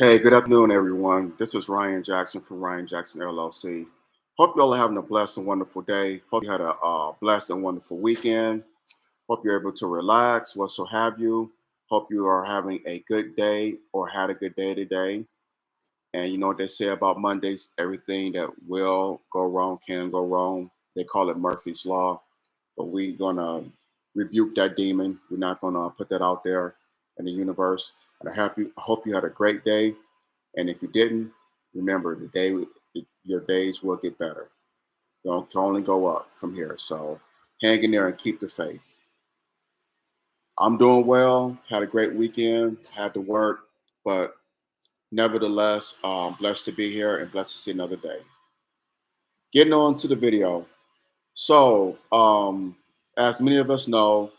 Hey, good afternoon, everyone. This is Ryan Jackson from Ryan Jackson LLC. Hope you all are having a blessed and wonderful day. Hope you had a blessed and wonderful weekend. Hope you're able to relax, whatso have you. Hope you are having a good day or had a good day today. And you know what they say about Mondays, everything that will go wrong can go wrong. They call it Murphy's Law. But we're going to rebuke that demon. We're not going to put that out there in the universe. And I hope you had a great day. And if you didn't, remember your days will get better. You can only go up from here. So hang in there and keep the faith. I'm doing well. Had a great weekend. Had to work, but nevertheless, blessed to be here and blessed to see another day. Getting on to the video. So, as many of us know,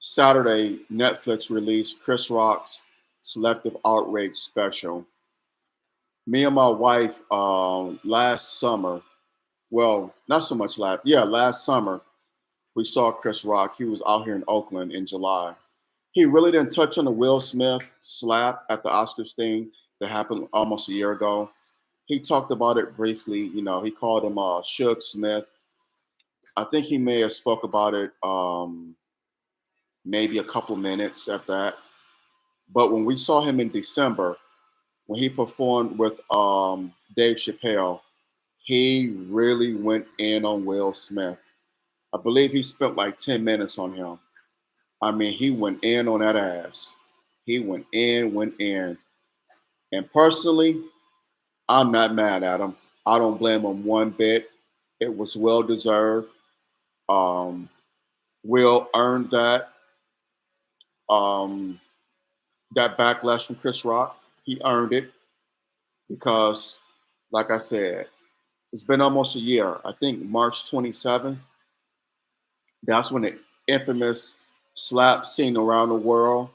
Saturday Netflix released Chris Rock's Selective Outrage special. Me and my wife last summer, well, not so much last summer, we saw Chris Rock. He was out here in Oakland in July. He really didn't touch on the Will Smith slap at the Oscars thing that happened almost a year ago. He talked about it briefly. He called him Suge Smith. I think he may have spoke about it maybe a couple minutes at that. But when we saw him in December, when he performed with Dave Chappelle, he really went in on Will Smith. I believe he spent like 10 minutes on him. I mean, he went in on that ass. He went in. And personally, I'm not mad at him. I don't blame him one bit. It was well deserved. Um, Will earned um, that backlash from Chris Rock. He earned it because, like I said, it's been almost a year. I think March 27th. That's when the infamous slap seen around the world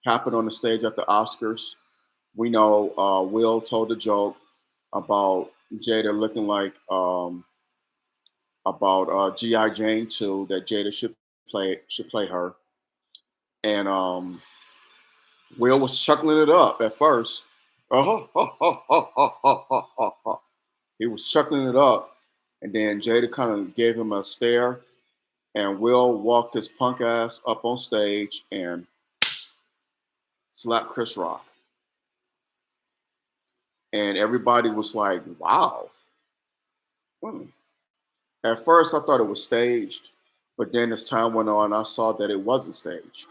happened on the stage at the Oscars. We know Will told a joke about Jada looking like about G.I. Jane 2 that Jada should play her, and Will was chuckling it up at first. He was chuckling it up, and then Jada kind of gave him a stare, and Will walked his punk ass up on stage and slapped Chris Rock. And everybody was like, wow. Hmm. At first, I thought it was staged, but then as time went on, I saw that it wasn't staged.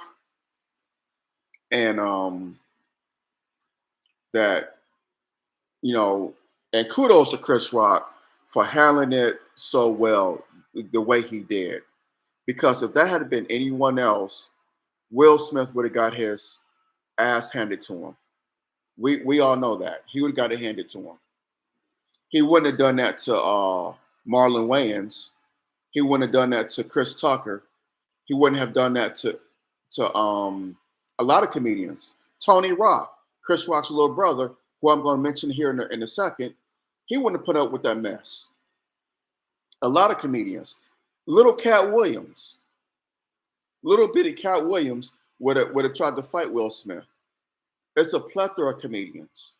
And that, you know, and kudos to Chris Rock for handling it so well the way he did. Because if that had been anyone else, Will Smith would have got his ass handed to him. We all know that. He would have got it handed to him. He wouldn't have done that to Marlon Wayans. He wouldn't have done that to Chris Tucker. He wouldn't have done that to a lot of comedians. Tony Rock, Chris Rock's little brother, who I'm going to mention here in a second, he wouldn't have put up with that mess. A lot of comedians. Little Cat Williams, little bitty Cat Williams would have tried to fight Will Smith. It's a plethora of comedians.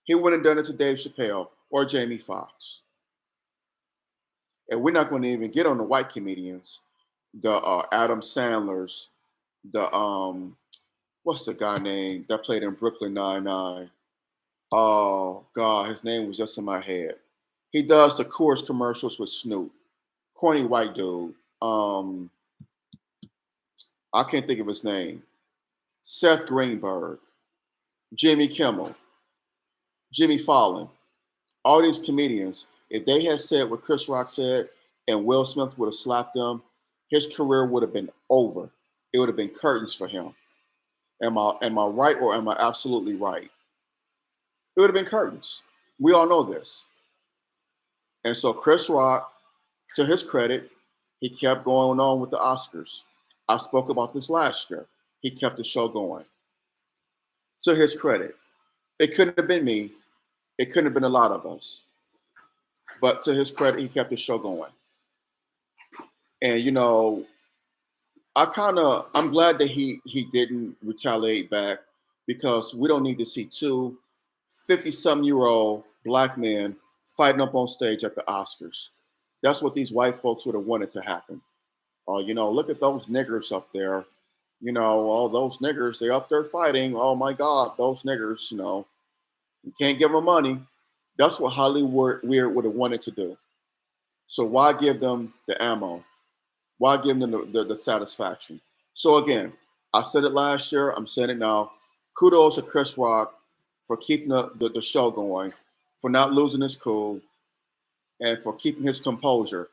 He wouldn't have done it to Dave Chappelle or Jamie Foxx. And we're not going to even get on the white comedians, the Adam Sandlers, the what's the guy name that played in Brooklyn Nine-Nine? Oh God, his name was just in my head. He does the Coors commercials with Snoop. Corny white dude. I can't think of his name. Seth Greenberg, Jimmy Kimmel, Jimmy Fallon. All these comedians, if they had said what Chris Rock said and Will Smith would have slapped them, his career would have been over. It would have been curtains for him. Am I right or am I absolutely right? It would have been curtains. We all know this. And so Chris Rock, to his credit, he kept going on with the Oscars. I spoke about this last year. He kept the show going. To his credit, it couldn't have been me. It couldn't have been a lot of us. But to his credit, he kept the show going. And I'm glad that he didn't retaliate back. because we don't need to see two 50-some-year-old black men fighting up on stage at the Oscars. That's what these white folks would have wanted to happen. Look at those niggers up there. All those niggers, they're up there fighting. Oh my God, those niggers, you can't give them money. That's what Hollywood weird would have wanted to do. So why give them the ammo? Why give them the satisfaction? So again, I said it last year. I'm saying it now. Kudos to Chris Rock for keeping the show going, for not losing his cool, and for keeping his composure.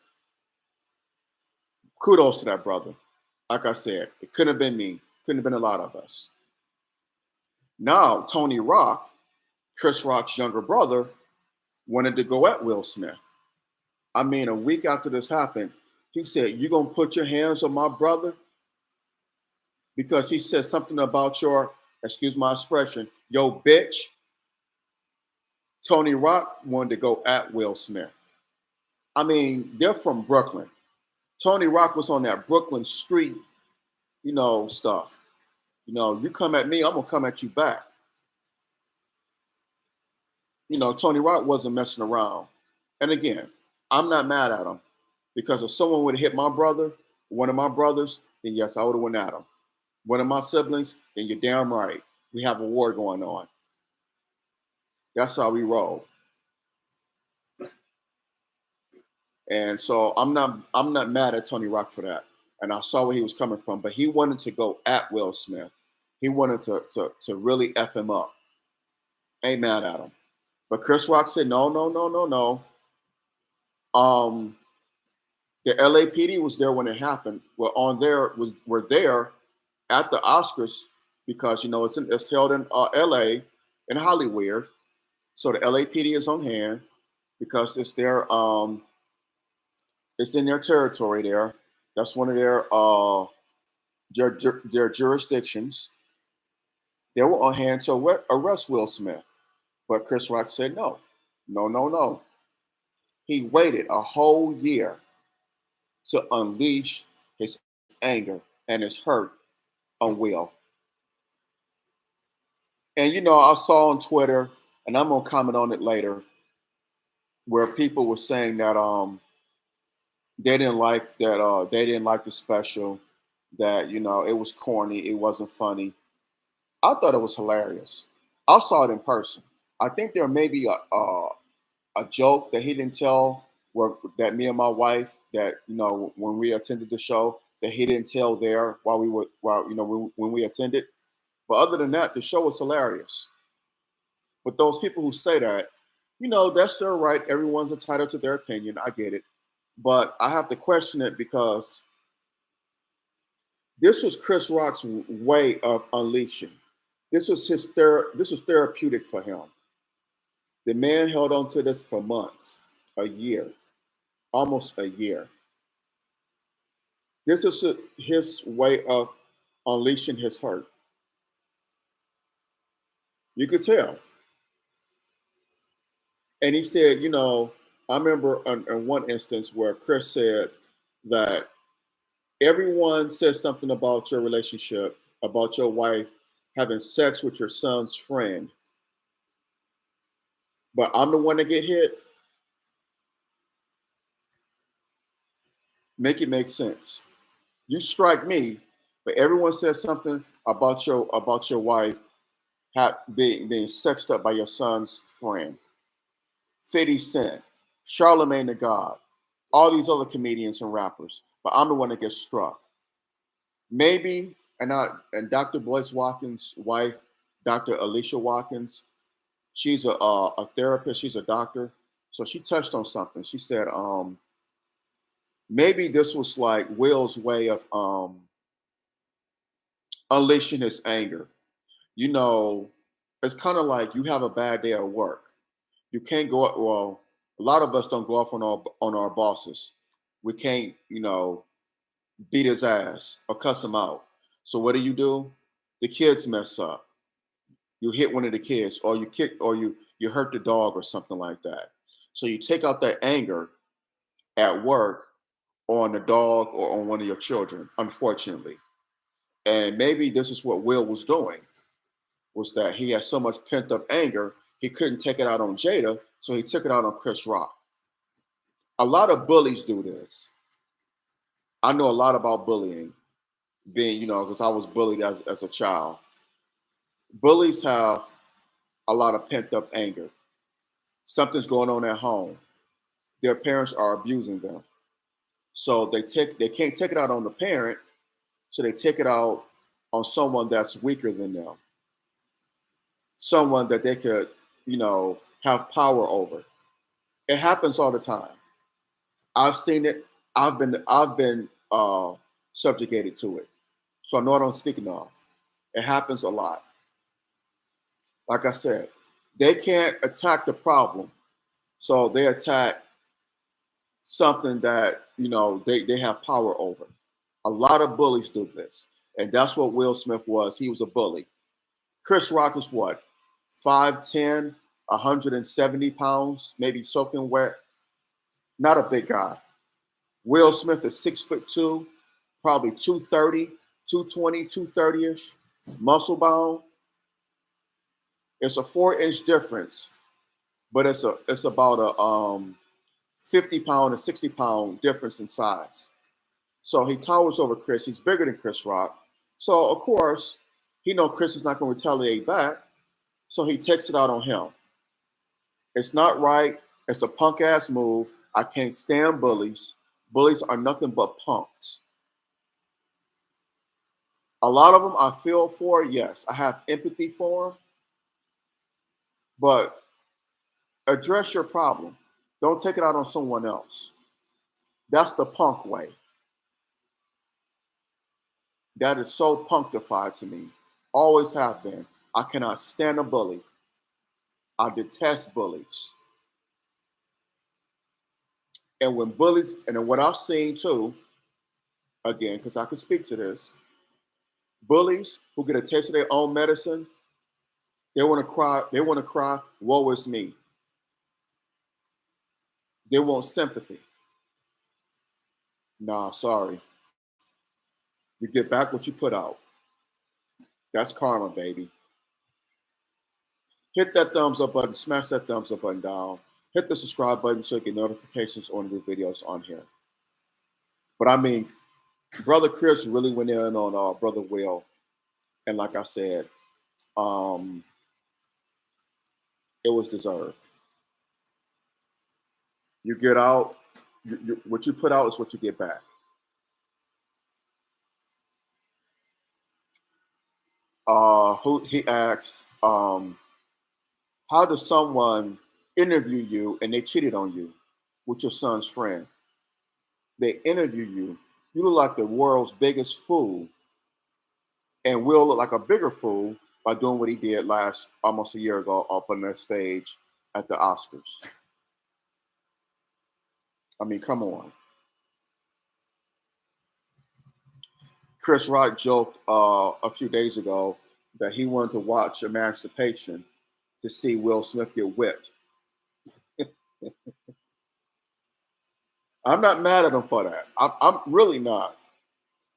Kudos to that brother. Like I said, it couldn't have been me. Couldn't have been a lot of us. Now, Tony Rock, Chris Rock's younger brother, wanted to go at Will Smith. I mean, a week after this happened, he said, "You gonna put your hands on my brother?" Because he said something about your, excuse my expression, yo bitch. Tony Rock wanted to go at Will Smith. I mean, they're from Brooklyn. Tony Rock was on that Brooklyn street, stuff. You come at me, I'm gonna come at you back. Tony Rock wasn't messing around. And again, I'm not mad at him because if someone would have hit my brother, one of my brothers, then yes, I would have went at him. One of my siblings, then you're damn right. We have a war going on. That's how we roll. And so I'm not mad at Tony Rock for that. And I saw where he was coming from, but he wanted to go at Will Smith. He wanted to really F him up. Ain't mad at him. But Chris Rock said, no, no, no, no, no. The LAPD was there when it happened. We're there at the Oscars because it's held in LA in Hollywood. So the LAPD is on hand because it's in their territory there. That's one of their jurisdictions. They were on hand to arrest Will Smith. But Chris Rock said no. No, no, no. He waited a whole year to unleash his anger and his hurt on Will. And I saw on Twitter, and I'm gonna comment on it later, where people were saying that they didn't like the special, that it was corny, it wasn't funny. I thought it was hilarious. I saw it in person. I think there may be a joke that he didn't tell, that me and my wife, that when we attended the show, that he didn't tell there when we attended. But other than that, the show was hilarious. But those people who say that, that's their right. Everyone's entitled to their opinion. I get it. But I have to question it because this was Chris Rock's way of unleashing. This was therapeutic for him. The man held on to this for months, a year, almost a year. This is his way of unleashing his hurt. You could tell. And he said, I remember in one instance where Chris said that everyone says something about your relationship, about your wife having sex with your son's friend, but I'm the one that get hit. Make it make sense. You strike me, but everyone says something about your wife being sexed up by your son's friend. 50 Cent, Charlemagne the God, all these other comedians and rappers, but I'm the one that gets struck. Maybe, and Dr. Boyce Watkins' wife, Dr. Alicia Watkins, she's a therapist, she's a doctor. So she touched on something. She said, maybe this was like Will's way of unleashing his anger. You know, it's kind of like you have a bad day at work. You can't go up. Well, a lot of us don't go off on our bosses. We can't, beat his ass or cuss him out. So what do? The kids mess up. You hit one of the kids, or you kick, or you hurt the dog, or something like that. So you take out that anger at work on the dog or on one of your children, unfortunately. And maybe this is what Will was doing. was that he had so much pent up anger, he couldn't take it out on Jada, so he took it out on Chris Rock. A lot of bullies do this. I know a lot about bullying, being, because I was bullied as a child. Bullies have a lot of pent up anger. Something's going on at home. Their parents are abusing them. So they can't take it out on the parent, so they take it out on someone that's weaker than them, someone that they could, have power over. It happens all the time. I've seen it. I've been subjugated to it, so I know what I'm speaking of. It happens a lot. Like I said, they can't attack the problem, so they attack something that they have power over. A lot of bullies do this, and that's what Will Smith was. He was a bully. Chris Rock is what, 5'10", 170 pounds, maybe soaking wet. Not a big guy. Will Smith is 6'2", probably 230, 220, 230-ish, muscle bound. It's a 4-inch difference, but it's about a 50-pound and 60-pound difference in size. So he towers over Chris. He's bigger than Chris Rock. So of course, he knows Chris is not going to retaliate back. So he takes it out on him. It's not right. It's a punk ass move. I can't stand bullies. Bullies are nothing but punks. A lot of them I feel for, yes. I have empathy for them. But address your problem. Don't take it out on someone else. That's the punk way. That is so punctified to me. Always have been. I cannot stand a bully. I detest bullies. And when bullies, and then what I've seen too, again, because I can speak to this, bullies who get a taste of their own medicine, they want to cry, woe is me. They want sympathy. Nah, sorry. You get back what you put out. That's karma, baby. Hit that thumbs up button, smash that thumbs up button down. Hit the subscribe button so you get notifications on new videos on here. But I mean, Brother Chris really went in on Brother Will. And like I said, it was deserved. You get out, what you put out is what you get back. He asks, how does someone interview you and they cheated on you with your son's friend? They interview you. You look like the world's biggest fool, and Will look like a bigger fool by doing what he did almost a year ago up on that stage at the Oscars. I mean, come on. Chris Rock joked a few days ago that he wanted to watch Emancipation to see Will Smith get whipped. I'm not mad at him for that. I'm really not.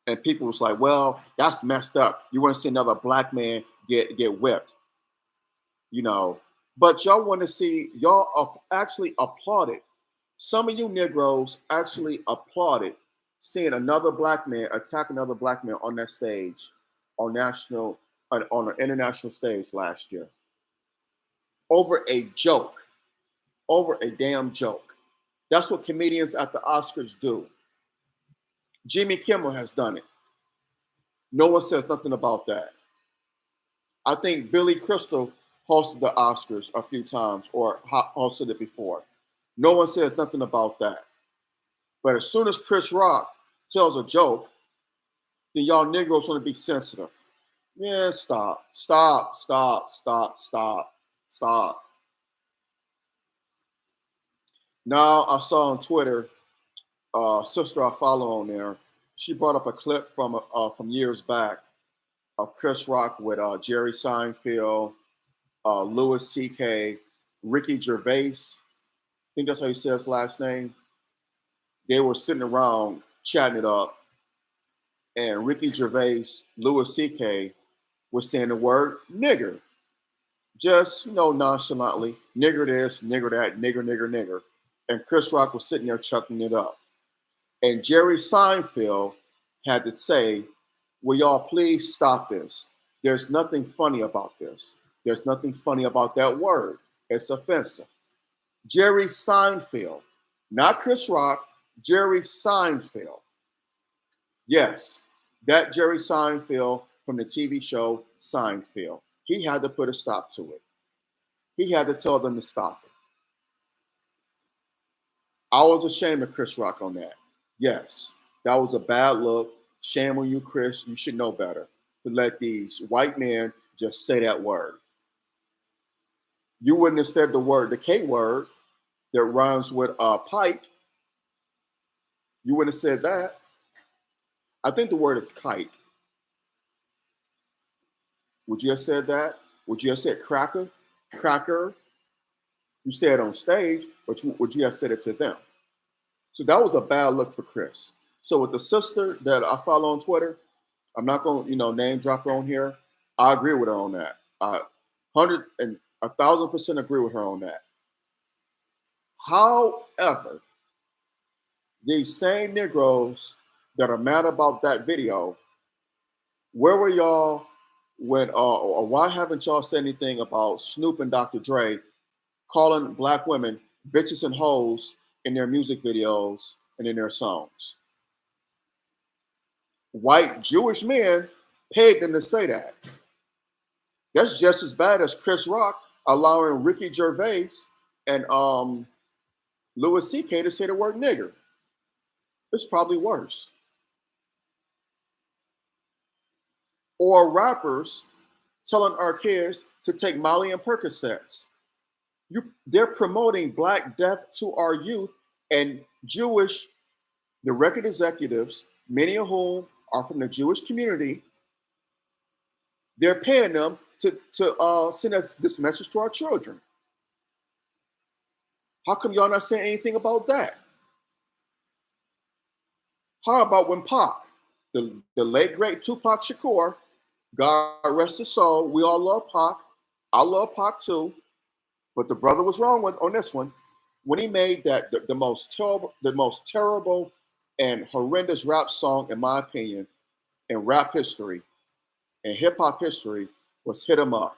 And people was like, well, that's messed up. You want to see another black man get whipped, But y'all want to see, y'all actually applauded. Some of you Negroes actually applauded seeing another black man attack another black man on that stage, on an international stage last year, over a joke, over a damn joke. That's what comedians at the Oscars do. Jimmy Kimmel has done it. No one says nothing about that. I think Billy Crystal hosted the Oscars a few times or hosted it before. No one says nothing about that. But as soon as Chris Rock tells a joke, then y'all Negroes want to be sensitive. Yeah, stop. Now I saw on Twitter, sister I follow on there, she brought up a clip from years back of Chris Rock with Jerry Seinfeld, Louis C.K., Ricky Gervais. I think that's how you say his last name. They were sitting around chatting it up, and Ricky Gervais, Louis C.K. was saying the word nigger. just, nonchalantly, nigger this, nigger that, nigger, nigger, nigger. And Chris Rock was sitting there chucking it up. And Jerry Seinfeld had to say, will y'all please stop this? There's nothing funny about this. There's nothing funny about that word. It's offensive. Jerry Seinfeld, not Chris Rock, Jerry Seinfeld. Yes, that Jerry Seinfeld from the TV show Seinfeld. He had to put a stop to it. He had to tell them to stop it. I was ashamed of Chris Rock on that. Yes, that was a bad look. Shame on you, Chris. You should know better to let these white men just say that word. You wouldn't have said the K word that rhymes with pipe. You wouldn't have said that. I think the word is kike. Would you have said that? Would you have said cracker? Cracker? You said it on stage, but would you have said it to them? So that was a bad look for Chris. So with the sister that I follow on Twitter, I'm not going to, name drop her on here. I agree with her on that. 1,000% agree with her on that. However, these same Negroes that are mad about that video, where were y'all when, or why haven't y'all said anything about Snoop and Dr. Dre calling black women bitches and hoes in their music videos and in their songs? White Jewish men paid them to say that. That's just as bad as Chris Rock allowing Ricky Gervais and Louis C.K. to say the word nigger. It's probably worse. Or rappers telling our kids to take Molly and Percocets. They're promoting Black death to our youth, and the record executives, many of whom are from the Jewish community, they're paying them to send this message to our children. How come y'all not saying anything about that? How about when Pac, the late great Tupac Shakur, God rest his soul, we all love Pac. I love Pac too, but the brother was wrong on this one. When he made that the most terrible and horrendous rap song, in my opinion, in rap history and hip hop history, was "Hit 'Em Up."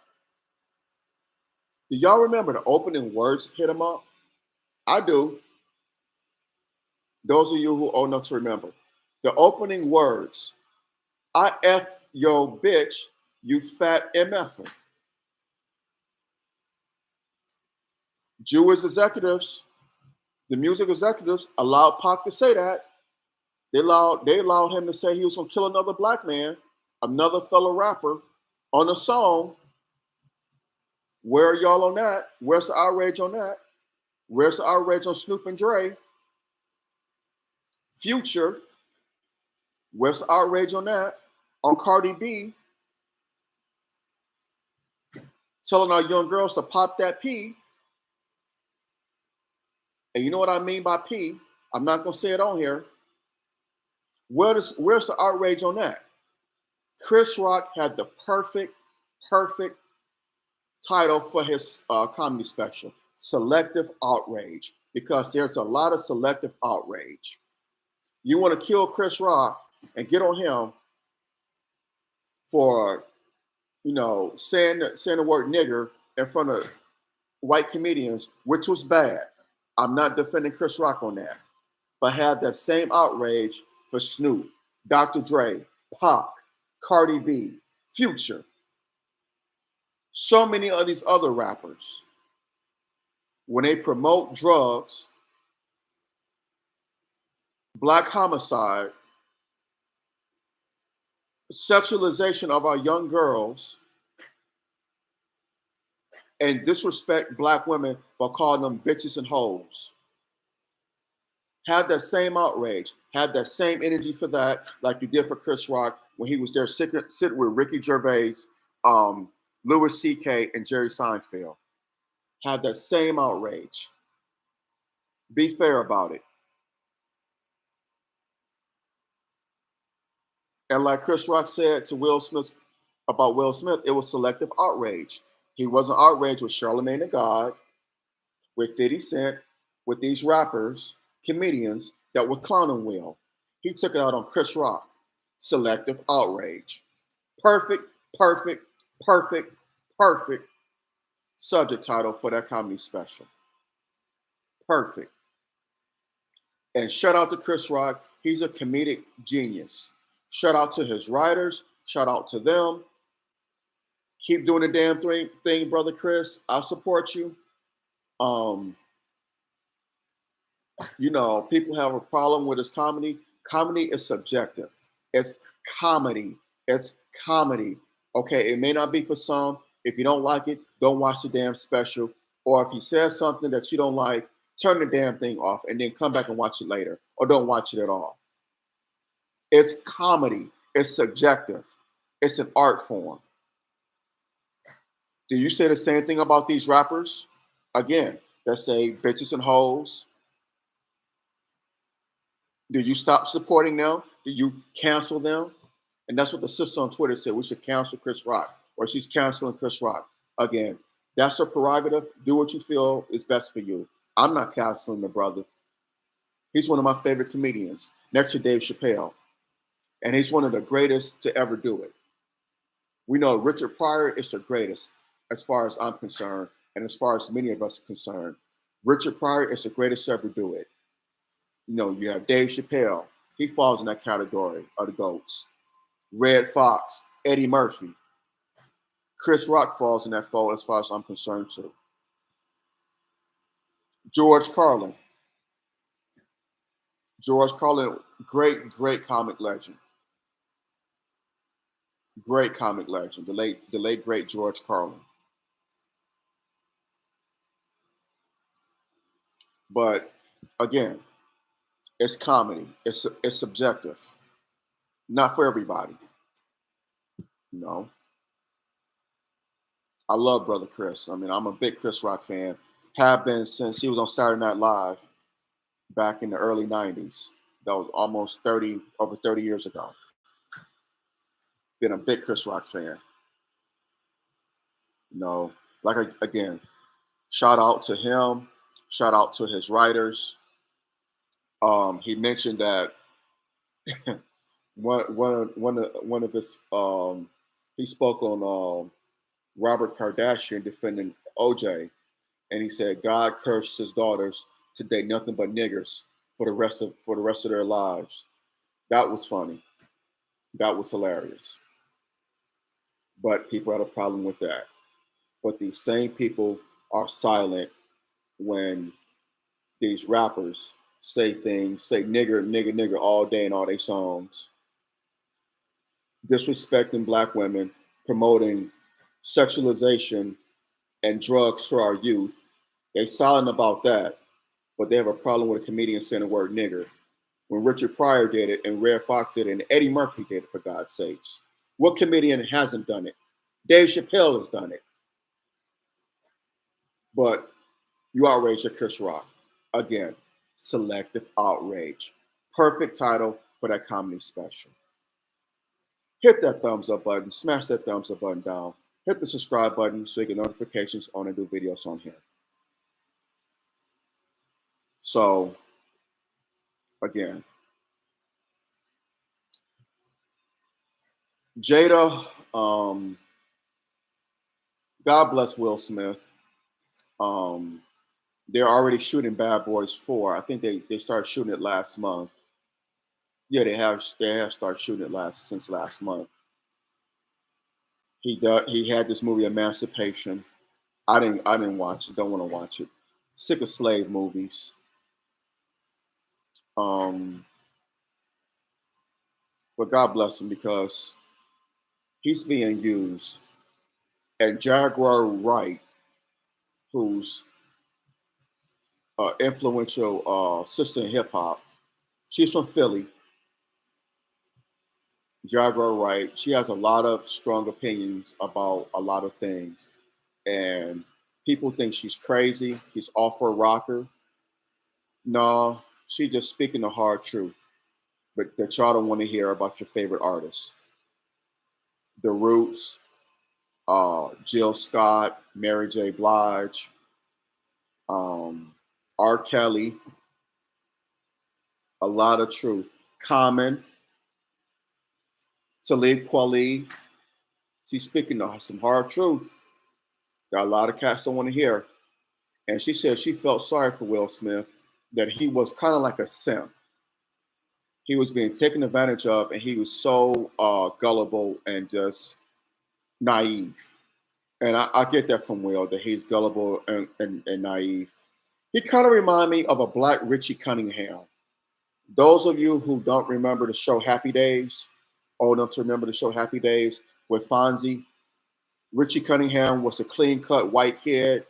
Do y'all remember the opening words of "Hit 'Em Up"? I do. Those of you who old enough to remember. The opening words, I F yo bitch, you fat MF. Jewish executives, the music executives allowed Pac to say that. They allowed him to say he was gonna kill another black man, another fellow rapper, on a song. Where are y'all on that? Where's the outrage on that? Where's the outrage on Snoop and Dre? Future, where's the outrage on that? On Cardi B, telling our young girls to pop that P. And you know what I mean by P? I'm not gonna say it on here. Where's the outrage on that? Chris Rock had the perfect title for his comedy special, Selective Outrage, because there's a lot of selective outrage. You want to kill Chris Rock and get on him for, saying the word nigger in front of white comedians, which was bad. I'm not defending Chris Rock on that, but have that same outrage for Snoop, Dr. Dre, Pac, Cardi B, Future, so many of these other rappers. When they promote drugs, black homicide, sexualization of our young girls, and disrespect black women by calling them bitches and hoes. Have that same outrage, have that same energy for that, like you did for Chris Rock when he was there sitting with Ricky Gervais, Louis C.K., and Jerry Seinfeld. Have that same outrage. Be fair about it. And like Chris Rock said to Will Smith about Will Smith, it was selective outrage. He wasn't outraged with Charlemagne the God, with 50 Cent, with these rappers, comedians that were clowning Will. He took it out on Chris Rock. Selective outrage. Perfect, perfect, perfect, perfect subject title for that comedy special. Perfect. And shout out to Chris Rock. He's a comedic genius. Shout out to his writers. Shout out to them. Keep doing the damn thing, brother Chris. I'll support you. Um, people have a problem with his comedy. Comedy is subjective. It's comedy. It's comedy. Okay, it may not be for some. If you don't like it, don't watch the damn special. Or if he says something that you don't like, turn the damn thing off and then come back and watch it later. Or don't watch it at all. It's comedy. It's subjective. It's an art form. Do you say the same thing about these rappers? Again, that say bitches and hoes. Do you stop supporting them? Do you cancel them? And that's what the sister on Twitter said. We should cancel Chris Rock, or she's canceling Chris Rock. Again, that's her prerogative. Do what you feel is best for you. I'm not canceling the brother. He's one of my favorite comedians, next to Dave Chappelle. And he's one of the greatest to ever do it. We know Richard Pryor is the greatest, as far as I'm concerned, and as far as many of us are concerned. Richard Pryor is the greatest to ever do it. You have Dave Chappelle. He falls in that category of the GOATs. Red Fox, Eddie Murphy. Chris Rock falls in that fold as far as I'm concerned too. George Carlin. George Carlin, great comic legend. Great comic legend. The late great George Carlin. But again, it's comedy. It's subjective. Not for everybody. I love Brother Chris. I mean, I'm a big Chris Rock fan. Have been since he was on Saturday Night Live back in the early 90s. That was almost over 30 years ago. Been a big Chris Rock fan. Again, shout out to him. Shout out to his writers. He mentioned that one of his he spoke on Robert Kardashian defending OJ, and he said God cursed his daughters to date nothing but niggers for the rest of their lives. That was funny. That was hilarious. But people had a problem with that. But these same people are silent when these rappers say nigger, nigger, nigger all day in all their songs, disrespecting black women, promoting sexualization and drugs for our youth. They silent about that, but they have a problem with a comedian saying the word nigger. When Richard Pryor did it and Red Fox did it and Eddie Murphy did it, for God's sakes. What comedian hasn't done it? Dave Chappelle has done it. But you outraged at Chris Rock. Again, selective outrage. Perfect title for that comedy special. Hit that thumbs up button. Smash that thumbs up button down. Hit the subscribe button so you get notifications on the new videos on here. So, again, Jada, God bless Will Smith. They're already shooting Bad Boys 4. I think they started shooting it last month. Yeah, they have started shooting it since last month. He had this movie Emancipation. I didn't watch it. Don't want to watch it. Sick of slave movies. But God bless him because he's being used. And Jaguar Wright, who's influential sister in hip hop, she's from Philly. Jaguar Wright, she has a lot of strong opinions about a lot of things. And people think she's crazy. She's off her rocker. No, she's just speaking the hard truth. But that y'all don't want to hear about your favorite artists. The Roots, Jill Scott, Mary J. Blige, R. Kelly, a lot of truth. Common, Talib Kweli, she's speaking some hard truth that a lot of cats don't want to hear. And she said she felt sorry for Will Smith, that he was kind of like a simp. He was being taken advantage of, and he was so gullible and just naive. And I get that from Will, that he's gullible and naive. He kind of reminded me of a black Richie Cunningham. Those of you who don't remember the show Happy Days, old enough to remember the show Happy Days with Fonzie, Richie Cunningham was a clean-cut white kid,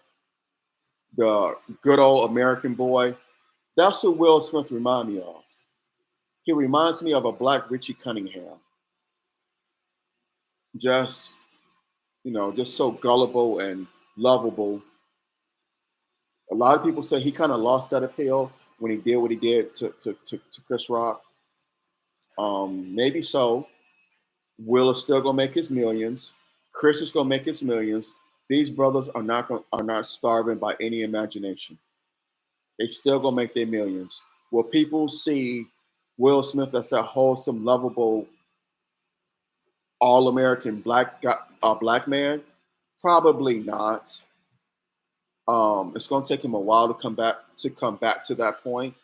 the good old American boy. That's who Will Smith reminds me of. He reminds me of a black Richie Cunningham. Just, just so gullible and lovable. A lot of people say he kind of lost that appeal when he did what he did to Chris Rock. Maybe so. Will is still gonna make his millions. Chris is gonna make his millions. These brothers are not starving by any imagination. They still gonna make their millions. Will people see Will Smith as that wholesome, lovable, all-American black man? Probably not. It's gonna take him a while to come back to that point.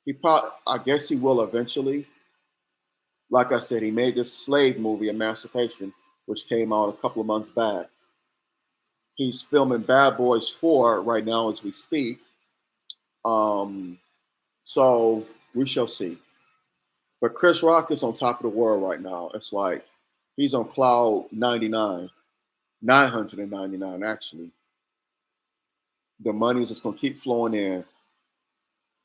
I guess he will eventually. Like I said, he made this slave movie, Emancipation, which came out a couple of months back. He's filming Bad Boys 4 right now as we speak. So we shall see. But Chris Rock is on top of the world right now. It's like he's on cloud 99, 999 actually. The money is just gonna keep flowing in.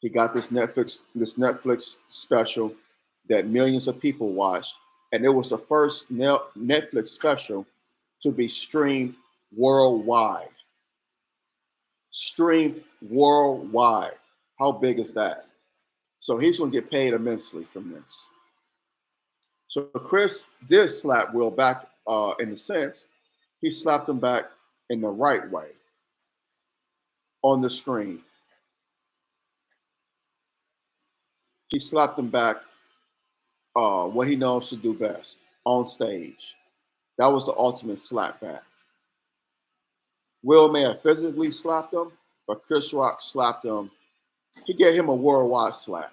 He got this Netflix special that millions of people watched, and it was the first Netflix special to be streamed worldwide. Streamed worldwide. How big is that? So he's going to get paid immensely from this. So Chris did slap Will back in a sense. He slapped him back in the right way on the screen. He slapped him back what he knows to do best, on stage. That was the ultimate slap back. Will may have physically slapped him, but Chris Rock slapped him. He gave him a worldwide slap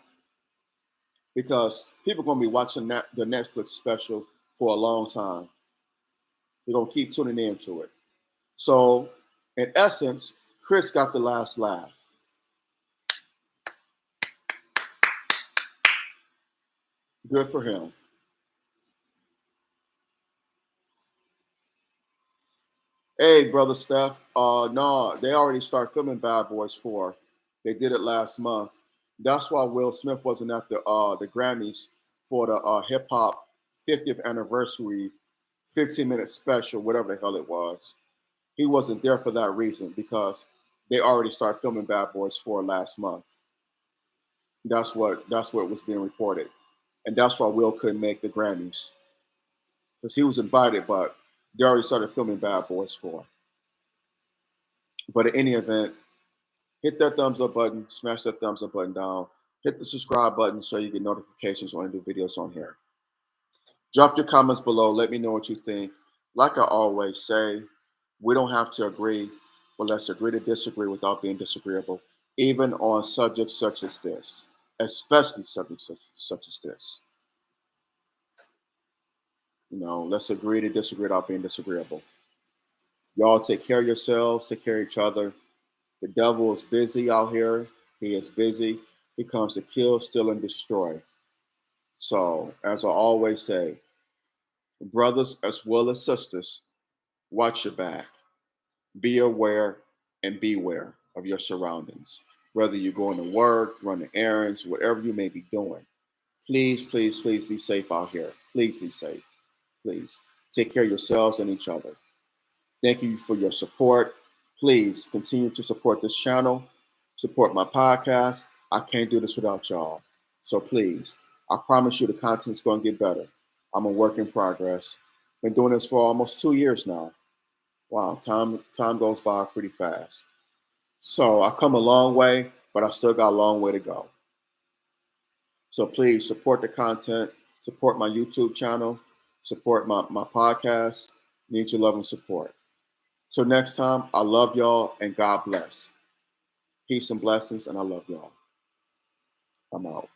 because people are going to be watching the Netflix special for a long time. They're going to keep tuning into it. So, in essence, Chris got the last laugh. Good for him. Hey, brother Steph. No, they already started filming Bad Boys 4. They did it last month. That's why Will Smith wasn't at the Grammys for the hip hop 50th anniversary 15-minute special, whatever the hell it was. He wasn't there for that reason because they already started filming Bad Boys 4 last month. That's what was being reported, and that's why Will couldn't make the Grammys because he was invited, but they already started filming Bad Boys 4. But in any event, hit that thumbs up button, smash that thumbs up button down, hit the subscribe button so you get notifications when I do videos on here. Drop your comments below. Let me know what you think. Like I always say, we don't have to agree, but let's agree to disagree without being disagreeable, even on subjects such as this, especially subjects such as this. Let's agree to disagree without being disagreeable. Y'all take care of yourselves, take care of each other. The devil is busy out here. He is busy. He comes to kill, steal, and destroy. So, as I always say, brothers as well as sisters, watch your back. Be aware and beware of your surroundings. Whether you're going to work, running errands, whatever you may be doing. Please, please, please be safe out here. Please be safe. Please take care of yourselves and each other. Thank you for your support. Please continue to support this channel, support my podcast. I can't do this without y'all. So please, I promise you the content's going to get better. I'm a work in progress. Been doing this for almost 2 years now. Wow, time goes by pretty fast. So I've come a long way, but I still got a long way to go. So please support the content, support my YouTube channel, support my podcast. Need your love and support. So next time, I love y'all and God bless. Peace and blessings, and I love y'all. I'm out.